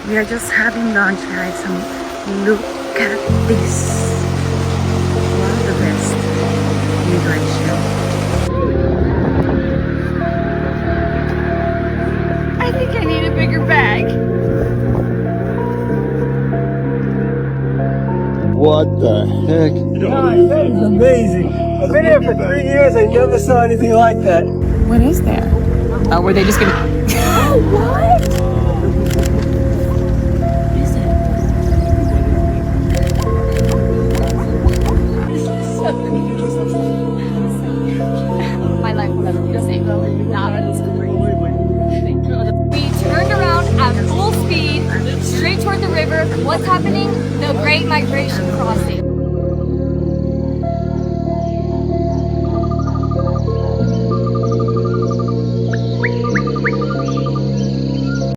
We are just having lunch, guys, and look at this. One of the best immigration. I think I need a bigger bag. What the heck? God, that is amazing. I've been here for 3 years. I never saw anything like that. What is there? Oh, were they just gonna... What? My life will never be the same. We turned around at full speed, straight toward the river. What's happening? The Great Migration Crossing.